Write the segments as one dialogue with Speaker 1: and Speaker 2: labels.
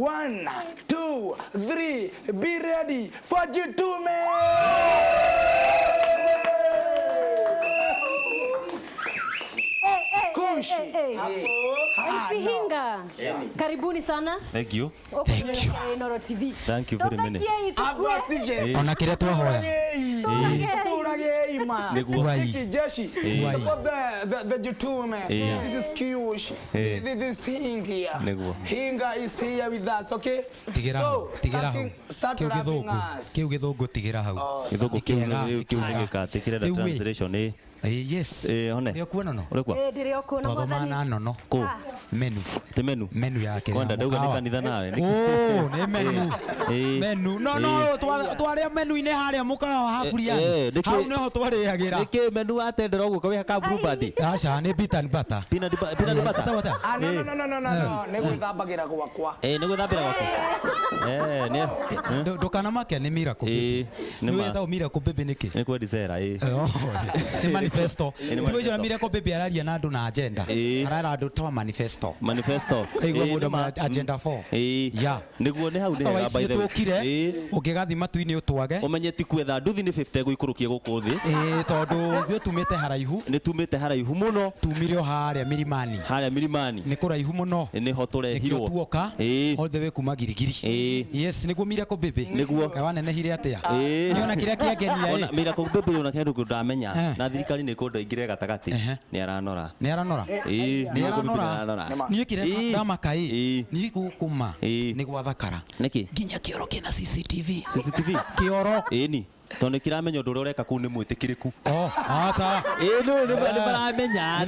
Speaker 1: 1, 2, 3, be ready for Jitume!
Speaker 2: Hinga. Karibuni sana.
Speaker 3: Thank you.
Speaker 2: Thank you. Noro TV.
Speaker 3: Thank you very much.
Speaker 1: Ona kile twahoya. Chiki jeshi. Support the Jitume. This is Kiush. This is Hinga. Hinga is here with us, okay? So, start laughing us.
Speaker 4: Kiu githungu tigira hau.
Speaker 3: Githungu kiu ngika tikira the translation
Speaker 4: yes.
Speaker 3: One.
Speaker 4: Ndio kuona no.
Speaker 3: Urekwa?
Speaker 2: Ndio kuona
Speaker 4: mwana nono.
Speaker 3: Ko.
Speaker 4: Menu.
Speaker 3: Te menu.
Speaker 4: Menu yake.
Speaker 3: Kwanda ndauga ni kanitha nawe.
Speaker 4: Oh, ni menu. Menu. No, tware menu ine haria mukawa hafuriani. Hau neho twariagira.
Speaker 3: Niki menu atendera uguo kawe haka blue band.
Speaker 4: Acha ni peanut butter.
Speaker 3: Peanut butter.
Speaker 1: No. Negwithambagira gwakwa.
Speaker 3: Negwithambira gwakwa. Ni.
Speaker 4: Ndukana make ni miracle. Ni wenda miracle baby niki.
Speaker 3: Ni kwendi sera
Speaker 4: manifesto. Ndiwe miracle baby araria na andu na agenda. Arara andu to manifesto. Eigwa mundu agenda 4. Ya.
Speaker 3: Niguo ni hau ni hega by the way.
Speaker 4: Ukigathi matu-ini utwage.
Speaker 3: Umenye ti kwetha nduthi ni 50 guikurukia guku thi.
Speaker 4: Tondu thio tumite haraihu.
Speaker 3: Ni tumite haraihu muno.
Speaker 4: Tumirio haria mirimani. Ni kuraihu muno.
Speaker 3: Ni ho turehirwo.
Speaker 4: Tuoka. All the way kuma girigiri. Yes, niguo miracle baby.
Speaker 3: Niguo.
Speaker 4: Kawana nehire atia. Niona kiria kiangenia.
Speaker 3: Ona miracle baby una kindu ndamenya. Na thirikari ni kundu ingire gatagati. Ni aranora. Ni aranora. Ni kire ndama kai. Ni gukuma. Ni gwathakara. Niki?
Speaker 4: Ginya kioro kina CCTV.
Speaker 3: Kioro. Ni. Tone kiramenya undu ureka ku ni mwitikiriku.
Speaker 4: Sawa.
Speaker 3: No ni baramenya.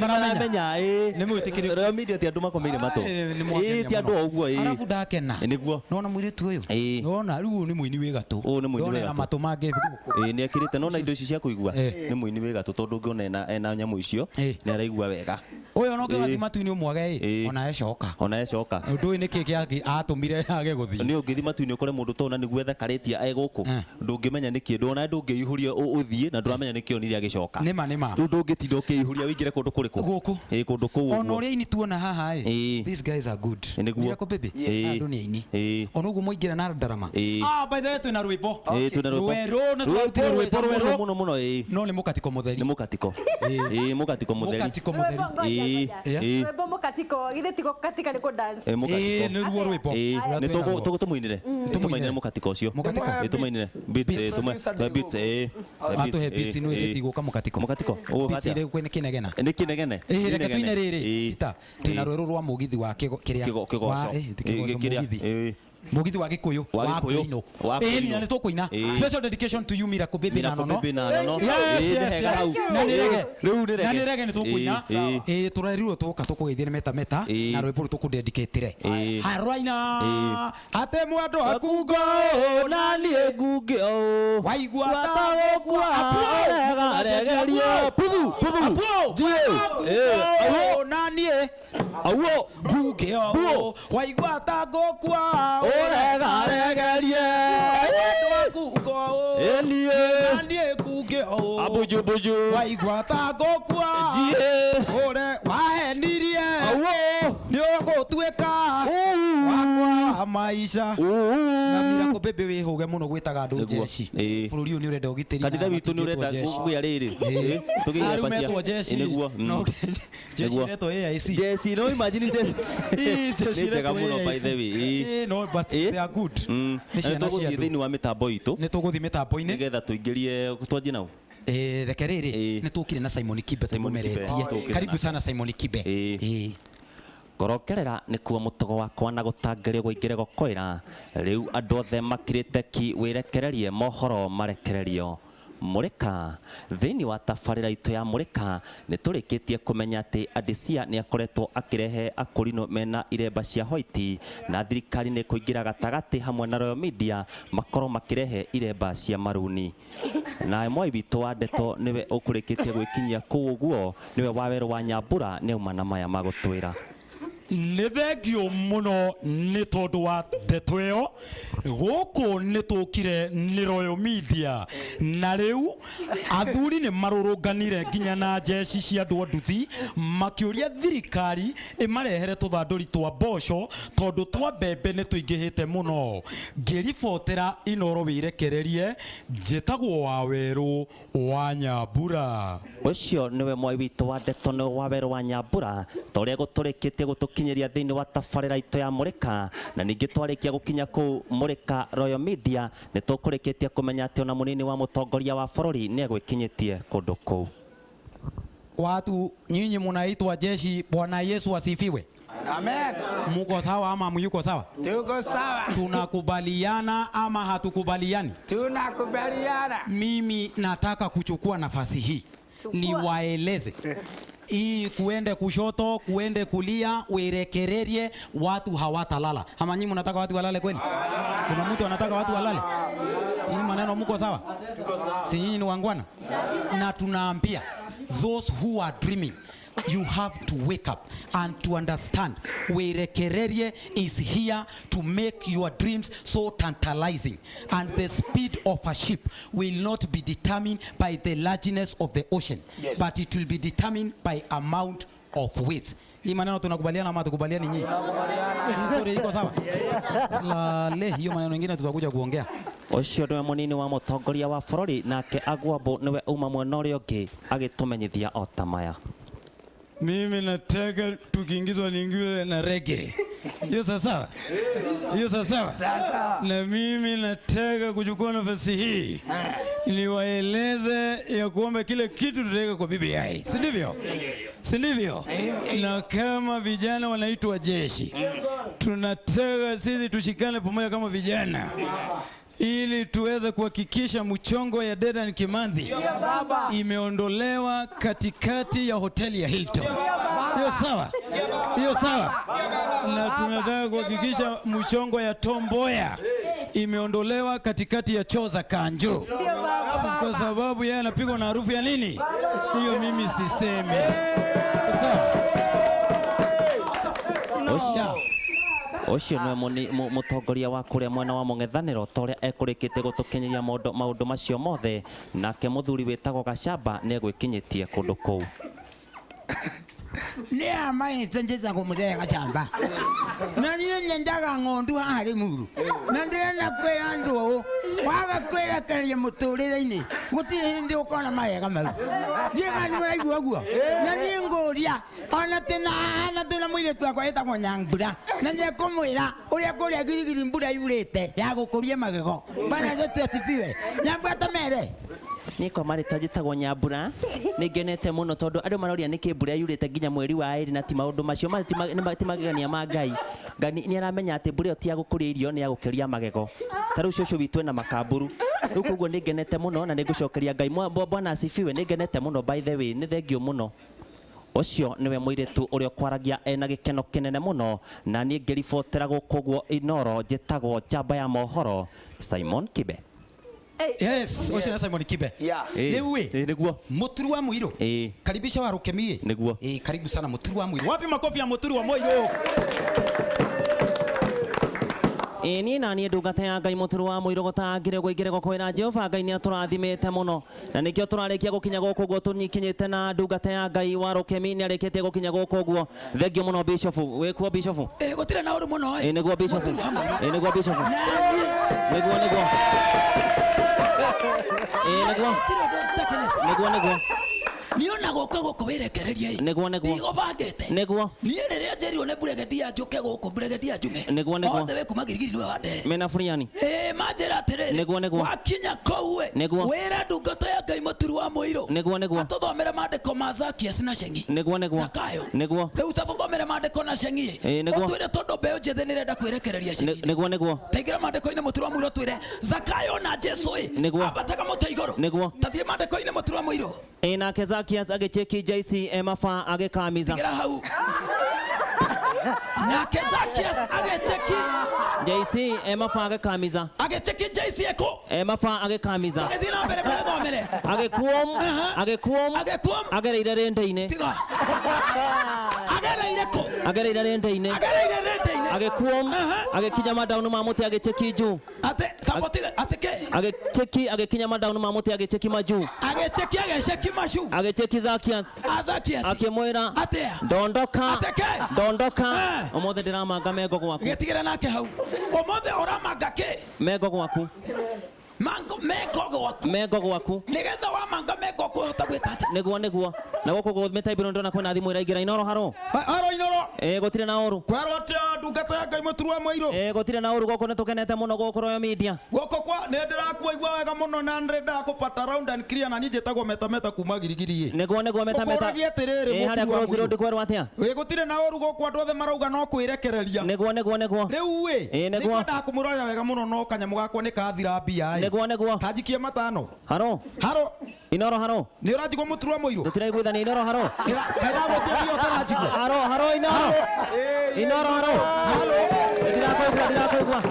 Speaker 4: Ni mwitikiriku.
Speaker 3: Ro media ti andu makomeire mato. Ti andu oguo
Speaker 4: Arafu ndakena.
Speaker 3: Niguo.
Speaker 4: Nona mwiritu uyu. Nona riu ni muini wi gatu.
Speaker 3: Ni muini wi gatu.
Speaker 4: Matu mange guku.
Speaker 3: Ni akirite nona indo ici cia kuigua. Ni muini wi gatu tondu ngiona ena nyamu icio. Ni araigua wega.
Speaker 4: Uyu no kigathi matu-ini umwage ona ecoka. Undu ni kiki atumire age guthi.
Speaker 3: Ni ungithi matu-ini ukore mundu tona ni gwetha karetia guku. Ndungimenya ni kindu ona ndungiihuria uthie na nduramenya ni kionire agicoka.
Speaker 4: Nima.
Speaker 3: Ndungitinda ukiihuria wingire kundu kuriku.
Speaker 4: Guku.
Speaker 3: Kundu kuu.
Speaker 4: Ona uria ini tuona haha these guys are good. Miracle baby. Andu ni ini. Ona uguo muingira na ndarama. By the way twina rwimbo. Rwero na twatire rwimbo
Speaker 3: muno.
Speaker 4: No ni mukatiko mutheri.
Speaker 3: Ni mukatiko. Mukatiko mutheri.
Speaker 2: Rwimbo mukatiko githe tigo katika ni ku dance.
Speaker 4: Ni ruo rwimbo.
Speaker 3: Ni tumuinire. Tumuinire mukatiko ucio. Tumuinire beats beats
Speaker 4: atu he beats no ire tiguka mukatiko. Beats kwene kinegena.
Speaker 3: Ni kinegene.
Speaker 4: Reka tuine riri. Ita twina rwero rwa mugithi wa kiria.
Speaker 3: Kigoco.
Speaker 4: Mugithi wa Gikuyu wa Kuino. Ni na tukuina. Special dedication to you Miracle baby na nono. Yes. Na nirege ni tukuina. Turarirwo tuka tukugeithia meta na rwimbo tukudedicate harwaina ate mwandu akungo
Speaker 3: na nie ngunge
Speaker 4: waigua tagukwa
Speaker 3: regerio puthu
Speaker 4: na nie
Speaker 3: auo
Speaker 4: ngunge waigua tagukwa
Speaker 3: regerie
Speaker 4: akungo na nie ngunge
Speaker 3: abuju
Speaker 4: waigua tagukwa ore wahenirie
Speaker 3: auo
Speaker 4: nĩũgũtuĩka wakwa maisha na Miracle baby wĩhũge mũno gwĩtaga andũ jeshi bũrũri ũyũ nĩ ũrenda ũgitĩri
Speaker 3: kanitha witũ nĩ ũrenda gũkũgĩa rĩrĩ tũgĩe
Speaker 4: jeshi nĩguo jeshi retwo AIC
Speaker 3: jeshi no imagine jeshi
Speaker 4: jeshi
Speaker 3: retwo mũno by the way
Speaker 4: no but they are good
Speaker 3: tũgũthiĩ thĩinĩ wa mĩtambo itũ
Speaker 4: nĩ tũgũthiĩ mĩtambo-inĩ
Speaker 3: nĩgetha tũingĩrie twanjie nau
Speaker 4: reke rĩrĩ nĩ tũkire na Simon Kibe tũmeretie karibu sana Simon Kibe
Speaker 3: ngorokerera nikuo mutogo wakwa na gutangerio guingire gokoira riu andu othe makirite ki wirekererie mohoro marekererio murika thiini wa tabarira itu ya murika ni turikitie kumenya ati Adisia ni akoretwo akirehe akurino mena iremba cia white na thirikari ni kuingira gatagati hamwe na Royal Media makoro makirehe iremba cia maruni na mwai bitu wa ndeto niwe ukurikitie gwikinyia kuguo niwe Waweru wa Nyambura ni uma na maya magutwira
Speaker 4: nĩ thengio mũno nĩ tondũ wa ndeto ĩyo gũkũ nĩ tũkire nĩ Royal Media na rĩu athuri nĩ marũrũnganire nginya na njeci cia andũ nduthi makĩũria thirikari ĩmarehere tũthandũri twa mboco tondũ twa mbembe nĩ tũingĩhĩte mũno. Ngĩribotera Inoro Wĩrekererie, njĩtagwo wa Werũ wa Nyambura.
Speaker 3: Ũcio nĩwe mwai witũ wa ndeto nĩ wa Werũ wa Nyambura torĩa gũtũrĩkĩtie gũtũkinyĩria thĩinĩ wa tabarĩra itũ ya Mũrĩka, na ningĩ twarĩkia gũkinya kũu Mũrĩka Royal Media nĩ tũkũrĩkĩtie kũmenya atĩ ona mũnini wa mũtongoria wa bũrũri nĩ egwĩkinyĩtie kũndũ kũu.
Speaker 4: Watu nyinyi munaitwa jeshi, Bwana Yesu asifiwe.
Speaker 1: Amen.
Speaker 4: Muko sawa ama muyuko sawa?
Speaker 1: Tuko sawa.
Speaker 4: Tunakubaliana ama hatukubaliani?
Speaker 1: Tunakubaliana.
Speaker 4: Mimi nataka kuchukua nafasi hii niwaeleze hii kuende kushoto, kuende kulia, Wĩrekererie, watu hawatalala. Ama nyinyi mnataka watu walale kweli? Kuna mtu anataka watu walale? Hii maneno muko sawa? Si nyinyi ni wangwana? Na tunaambia those who are dreaming, you have to wake up and to understand Wĩrekererie is here to make your dreams so tantalizing, and the speed of a ship will not be determined by the largeness of the ocean, yes, but it will be determined by amount of waves. Hii maneno tunakubaliana ama tukubaliani nyinyi? Tunakubaliana. Story iko sawa? Lale hiyo maneno mengine tutakuja kuongea.
Speaker 3: Ũcio nĩwe mũnini wa mũtongoria wa bũrũri, nake Agwambo nĩwe uma mwena ũrĩa ũngĩ agĩtũmenyithia o ta maya.
Speaker 4: Mimi nataka tukiingizwa niingiwe na reggae. Hiyo sawa? Hiyo sawa? Na mimi nataka kuchukua nafasi hii niwaeleze ya kwamba kile kitu tutaweka kwa BBI. Si ndivyo? Si ndivyo? Na kama vijana wanaitwa jeshi, tunataka sisi tushikane pamoja kama vijana ili tuweze kuhakikisha mchongo ya Dedan Kimathi imeondolewa katikati ya hoteli ya Hilton. Hiyo sawa? Hiyo sawa? Na tunataka kuhakikisha mchongo ya Tom Mboya imeondolewa katikati ya choo za Kanjo. Kwa sababu yeye anapigwa na harufu ya nini? Hiyo mimi sisemi. Sawa?
Speaker 3: Ũcio nĩwe mũtongoria wa kũrĩa mwena wa mũng'ethanĩro torĩa ekũrĩkĩte gũtũkinyĩria maũndũ macio mothe, nake mũthuri wĩtagwo Gacamba nĩ egwĩkinyĩtie kũndũ kũu.
Speaker 5: Nĩ amaĩte njĩtagwo mũthee Gacamba, na niĩ nyendaga ng'ondu haha Limuru, na ndĩrenda kwĩra andũ ũũ, waga kwĩrekereria mũtũrĩre-inĩ gũtirĩ hĩndĩ ũkona mawega mau. Ndiĩga nĩ mũraigua ũguo, na niĩ ngũria ona tena mũirĩtu wakwa wĩtagwo Nyambura, na nĩekũmwĩra ũrĩa kũrĩa girigiri mbura yurĩte ya gũkũria magego. Bwana Yesu asifiwe. Nyambura ta mere
Speaker 3: Niko marĩtwa njĩtagwo Nyambura, nĩngenete mũno tondũ andũ maroria nĩkĩ mbura yurĩte nginya mweri wa ĩrĩ na ti maũndũ macio ti magegania ma Ngai. Ngai nĩ aramenya atĩ mbura ĩyo ti ya gũkũria irio, nĩ ya gũkũria magego. Ta rĩu cũcũ witũ ena makamburu. Rĩu koguo nĩngenete mũno na nĩngũcokeria Ngai. Bwana asifiwe, nĩngenete mũno by the way, nĩ thengio mũno. Ũcio nĩwe mũirĩtu ũrĩa kwaragia ena gĩkeno kĩnene mũno, na niĩ ngĩribotera gũkũ guo Inoro, njĩtagwo njamba ya mohoro Simon Kibe.
Speaker 4: Yes, Ocean Simon Kibe.
Speaker 1: Yeah.
Speaker 4: Lewe.
Speaker 3: Niguo.
Speaker 4: Mũturu wa Mũirũ. Karibisha wa Rukemie.
Speaker 3: Niguo.
Speaker 4: Karibu sana Mũturu wa Mũirũ. Wapi makofi ya Mũturu wa Mũirũ?
Speaker 3: Niĩ na niĩ ndungata ya Ngai Mũturu wa Mũirũ gũtangĩre gũingĩre gũkwĩra Jehova Ngai nĩ atũrathimĩte mũno, na nĩkĩo tũrarĩkia gũkinya gũkũ guo tũnyikinyĩte na ndungata ya Ngai wa Rukemie nĩ arĩkĩtie gũkinya gũkũ guo. Thengio mũno Bishop. Wĩkuo Bishop?
Speaker 5: Gũtirĩ na ũndũ mũno.
Speaker 3: Nĩguo Bishop. Nĩguo Bishop. Nĩguo. Nĩguo.
Speaker 5: Niona gũka gũkũ Wĩrekererie.
Speaker 3: Nĩguo.
Speaker 5: Igo bangĩte.
Speaker 3: Nĩguo.
Speaker 5: Niĩ rĩrĩa njerirwo nĩ Brigedia njũke gũkũ Brigedia Njume.
Speaker 3: Nĩguo.
Speaker 5: Othe we kuma Girigiri nĩwe wande.
Speaker 3: Mena Furiani.
Speaker 5: Manjĩra atĩrĩrĩ.
Speaker 3: Nĩguo.
Speaker 5: Wakinya kũu wĩra ndungata ya Ngai Mũturu wa Mũirũ.
Speaker 3: Nĩguo.
Speaker 5: Atũthomere maandĩko ma Zakias na Ceng'i.
Speaker 3: Nĩguo.
Speaker 5: Zakayo.
Speaker 3: Nĩguo.
Speaker 5: Rĩu tatũthomere maandĩko na Ceng'i. Ũtwĩre tondũ mbeũ njĩthĩ nĩrenda kwĩrekereria Ceng'i.
Speaker 3: Nĩguo.
Speaker 5: Taingĩra maandĩko-inĩ Mũturu wa Mũirũ twĩre Zakayo na Jesũ ambataga mũtĩ igũrũ.
Speaker 3: Nĩguo.
Speaker 5: Tathiĩ maandĩko-inĩ Mũturu wa Mũirũ.
Speaker 3: Nake Zakias agĩcheki JC Emafa agĩkamiza.
Speaker 5: Gira hau. Nake Zakias agĩcheki
Speaker 3: JC Emafa agĩkamiza.
Speaker 5: Agĩcheki JC eko.
Speaker 3: Emafa agĩkamiza.
Speaker 5: Agĩthiĩ na mbere thomere.
Speaker 3: Agĩkuom. Agereire rĩnda-inĩ.
Speaker 5: Tiga. Agereire ko
Speaker 3: agereire rende-inĩ agĩkuo agĩkinya madaunu ma mũtĩ agĩcheki juu agĩkinya madaunu ma mũtĩ agĩcheki majuu agĩcheki Zakias akĩmwĩra ndondoka ũmũthĩ ndĩramanga mengo gwaku
Speaker 5: getigĩra nake hau ũmũthĩ ũramanga kĩ
Speaker 3: mengo gwaku mengo gwaku
Speaker 5: nigetha wamanga mengo kũhota gwĩta atĩ
Speaker 3: nĩguo na gũkũ gũmĩtaibĩro ndona kwĩna thimũ ĩraingĩra Inoro haro
Speaker 5: Inoro
Speaker 3: gũtirĩ na ũru
Speaker 5: kwerwo atĩ ndungata ya Ngai mũturwa mũirũ
Speaker 3: gũtirĩ na ũru gũkũ nĩtũkenete mũno gũkũ Royal Media
Speaker 5: gũkũ kwa nĩ ndĩrakuigua wega mũno na ndĩrenda kũpata round and clear na niĩ njĩtagwo meta kuma girigiri
Speaker 3: nĩguo meta harĩa Cross Road kwerwo atĩa
Speaker 5: gũtirĩ na ũru gũkũ andũ othe marauga no kwĩrekereria
Speaker 3: nĩguo
Speaker 5: rĩu nĩguo ndakumũrorera wega mũno no kanyamũ gakwa nĩ kathira mbia
Speaker 3: nĩguo
Speaker 5: tanjikie matano
Speaker 3: haro Inoro haro
Speaker 5: nĩ ũranjigwo mũturwa mũirũ
Speaker 3: tũtiraiguithania Inoro haro
Speaker 5: kaina gũtĩrio ũtaranjigwo
Speaker 3: haro Inoro haro ndirakuigua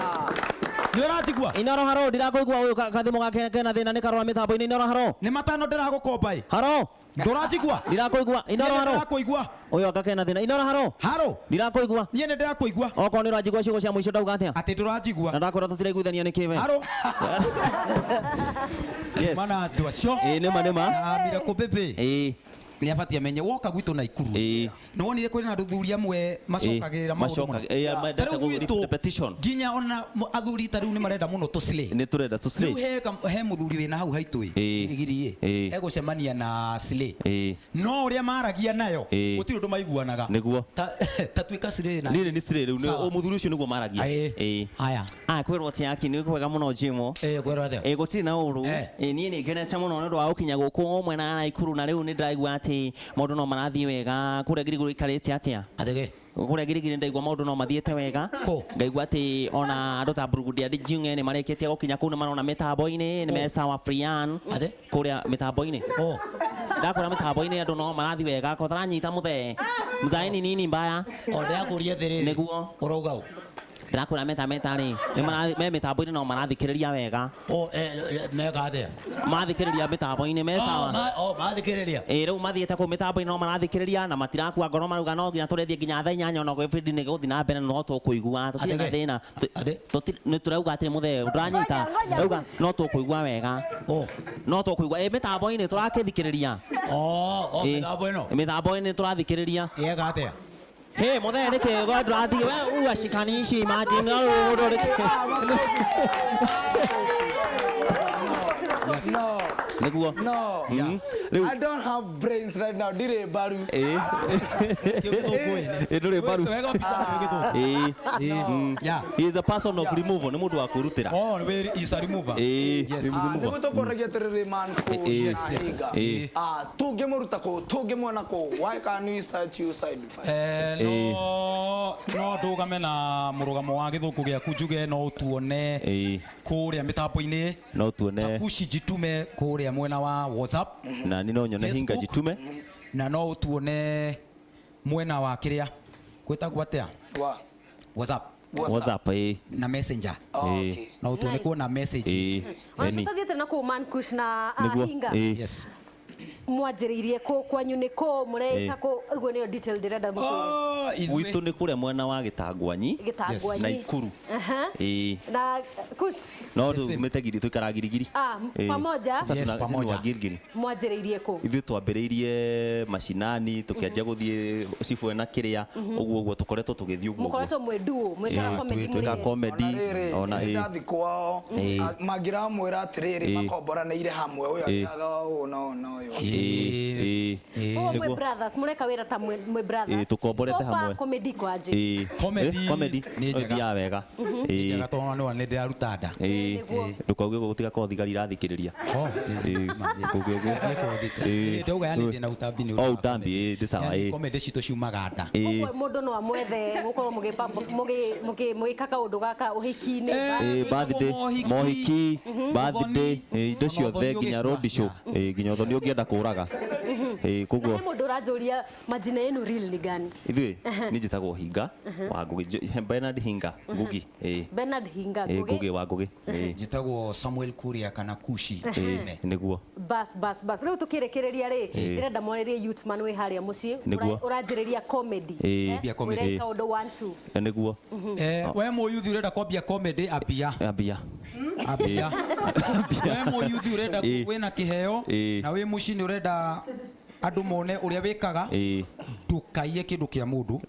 Speaker 5: nĩ ũranjigua
Speaker 3: Inoro haro ndirakuigua ũyũ kathimo gake kena thĩna nĩ karora mĩtambo-inĩ Inoro haro
Speaker 5: nĩ matano ndĩragũkomba
Speaker 3: haro
Speaker 5: ndũranjigua
Speaker 3: ndirakuigua Inoro haro
Speaker 5: ndĩrakũigua
Speaker 3: ũyũ akake na thĩna Inoro haro ndirakuigua
Speaker 5: niĩ nĩ ndĩrakũigua
Speaker 3: okorwo nĩ ũranjigua ciugo cia mũico ndauga atĩa
Speaker 5: atĩ ndũranjigua
Speaker 3: na ndakwĩra tũtiraiguithania nĩ kĩwe
Speaker 5: haro mana andũ acio
Speaker 3: nĩma
Speaker 5: na mira kũmbĩmbĩ nĩ abatie amenye woka gwitũ na ikuru nĩ wonire kwĩna na athuri amwe macokagĩrĩra maũndũ
Speaker 3: petition
Speaker 5: nginya ona athuri ta rĩu nĩ marenda mũno tũcile
Speaker 3: nĩ tũrenda tũcile
Speaker 5: rĩu he mũthuri wĩna hau haitũ girigiri egũcemania na cile no ũrĩa maragia nayo gũtirĩ ũndũ maiguanaga
Speaker 3: nĩguo
Speaker 5: ta tuĩka cile na
Speaker 3: nĩ cile rĩu mũthuri ũcio nĩguo maragia
Speaker 5: haya
Speaker 3: kwĩrwo atĩ yaki nĩ kwega mũno Jimo
Speaker 5: kwĩrwo atĩa
Speaker 3: gũtirĩ na ũru niĩ nĩ ngenete mũno nĩ ũndũ wa gũkinya gũkũ mwena na ikuru na rĩu nĩ ndĩraigua atĩ maũndũ no marathiĩ wega kũrĩa Girigiri ikarĩte atĩa kũrĩa Girigiri ndaigua maũndũ no mathiĩte wega ngaigua atĩ ona andũ ta Burgundia Jitume nĩ marĩkĩtie gũkinya kũu nĩ marona mĩtambo-inĩ nĩ mesawa Frian kũrĩa mĩtambo-inĩ ndakwĩra mĩtambo-inĩ andũ no marathiĩ wega ko taranyita mũthee mzaini nini mbaya
Speaker 5: ndĩrakũria thĩrĩ
Speaker 3: nĩguo
Speaker 5: ũrauga ũ
Speaker 3: ndĩrakũra meta rĩ me mĩtambo-inĩ no marathikĩrĩria wega
Speaker 5: meka atĩa
Speaker 3: mathikĩrĩria mĩtambo-inĩ mesawa
Speaker 5: mathikĩrĩria
Speaker 3: rĩu mathiĩte kũu mĩtambo-inĩ no marathikĩrĩria na matirakua ngoro marauga no nginya tũrĩthiĩ nginya thaa 8 ona gwĩbindi nĩ gũthiĩ na mbere no tũkũigua tũtirĩ na thĩna nĩ tũrauga atĩ mũthee ndũranyita rauga no tũkũigua wega no tũkũigua mĩtambo-inĩ tũrakĩthikĩrĩria mĩtambo-inĩ tũrathikĩrĩria
Speaker 5: yeka atĩa
Speaker 3: Hey, mũthee nĩ kĩgo ndũrathiĩ we uashikanishi imagine
Speaker 1: No. I don't have brains right now. Dire baru.
Speaker 3: Ndũrĩ baru. He is a person of removal. Nĩ mũndũ wa kũrutĩra.
Speaker 5: He is a remover.
Speaker 1: Yes. Nĩguo tũkũragia atĩrĩrĩ man tũngĩmũruta kũ tũngĩmuona kũ why can we search you side by side
Speaker 5: no ndũgame na mũrũgamo wa gĩthũngũ gĩaku njuge no tuone kũrĩa mĩtambo-inĩ
Speaker 3: no tuone
Speaker 5: Kushi Jitume kũrĩa mwena wa WhatsApp
Speaker 3: na ni no nyone hinga Jitume
Speaker 5: na no tuone mwena wa kĩrĩa gwĩtagwo atĩa WhatsApp na Messenger no tuone kuona messages
Speaker 2: tuthiĩte na kũ man Kush na hinga
Speaker 3: yes
Speaker 2: mwanjĩrĩirie kwanyu nĩ kũ mũreka kũ ũguo nĩyo detail ndĩrenda mũkũria
Speaker 3: gwitũ nĩ kũrĩa mwena wa Gĩtangwanyi na Ikuru
Speaker 2: na Kush
Speaker 3: no tumĩte giri tũikara Girigiri
Speaker 2: pamoja mwanjĩrĩirie kũ
Speaker 3: ithuĩ twambĩrĩirie mashinani tũkĩanjia gũthiĩ cibu na kĩrĩa ũguo tũkoretwo tũgĩthiĩ ũguo
Speaker 2: mũkoretwo mwĩduo mwĩkaga
Speaker 3: comedy ona
Speaker 1: ndathi kwao mangĩramwĩra atĩrĩrĩ makomboranĩire hamwe ũyũ akiaga ũũ no
Speaker 2: mwe brothers mureka wira ta mwe brothers
Speaker 3: tukomborete hamwe
Speaker 2: comedy kwaje
Speaker 3: comedy ni njia wega
Speaker 5: njega tona no ne ndaruta nda
Speaker 3: ndukauge gutiga kothi gari rathikiriria kuge guo
Speaker 5: ndauga yani ndina utambi ni
Speaker 3: utambi ndi sawa
Speaker 5: comedy cito ciumaga nda
Speaker 2: mundu no amwethe gukorwo mugikaka undu gaka uhiki-ini
Speaker 3: birthday mohiki birthday indo ciothe nginya road show nginya thoni ungienda kuraga Koguo.
Speaker 2: Na mundu rajuria majina yenu real ni gani?
Speaker 3: Ithui ni njitagwo Hinga wa Ngugi. Bernard Hinga Ngugi.
Speaker 2: Bernard Hinga
Speaker 3: Ngugi wa Ngugi.
Speaker 4: Njitagwo Samuel Kuria kana Kushi.
Speaker 3: Niguo.
Speaker 2: Bas. Riu tukirekereria ri ndirenda mwonerie youth man we haria mucii uranjiriria comedy.
Speaker 4: Bia comedy.
Speaker 2: Kaundu 1 2.
Speaker 3: Niguo.
Speaker 4: We mo youth urenda kwambia comedy abia. We mo youth urenda kwina kiheo na we mucii ni urenda andu mone uria wikaga ndukaiye kindu kia mundu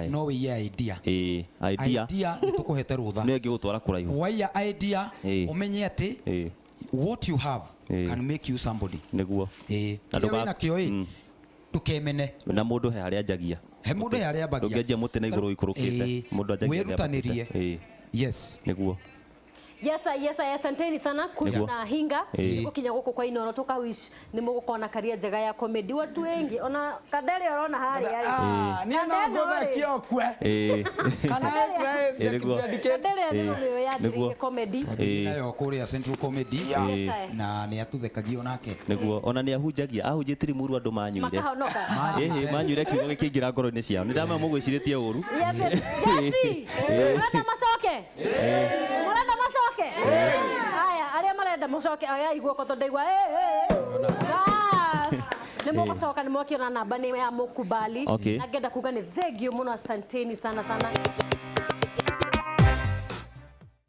Speaker 4: no wiye idea idea nitukuhete rutha
Speaker 3: ni ngigutwara kuraihu
Speaker 4: waiya idea umenye ati what you have can make you somebody
Speaker 3: niguo
Speaker 4: andu wina kio tukemene
Speaker 3: na mundu he haria njagia
Speaker 4: he mundu he haria mbagia
Speaker 3: ungeje muti na iguru ikurukite mundu anjagia
Speaker 4: wirutanirie yes
Speaker 3: niguo.
Speaker 2: Yes, asanteni sana kuna Hinga gukinya guku kwa Inooro tukawish ni mugukona karia njega ya comedy watu wengi ona Kadere orona hari
Speaker 1: ni no ngotha kiokwe kana try
Speaker 2: Kadere no ya njiri comedy
Speaker 4: nayo kuria Central Comedy na ni atuthekagia onake
Speaker 3: niguo ona ni ahunjitiri muru andu manyuire manyuire kiugo gikingira ngoro-ini ciao ni ndama mugwiciritie uru
Speaker 2: murenda macoke haya aria marenda mucoke aya iguoko tondaigua ni mugucoka ni mwakiona namba ni ya mukubali na ngenda kuga ni thengio muno asanteni sana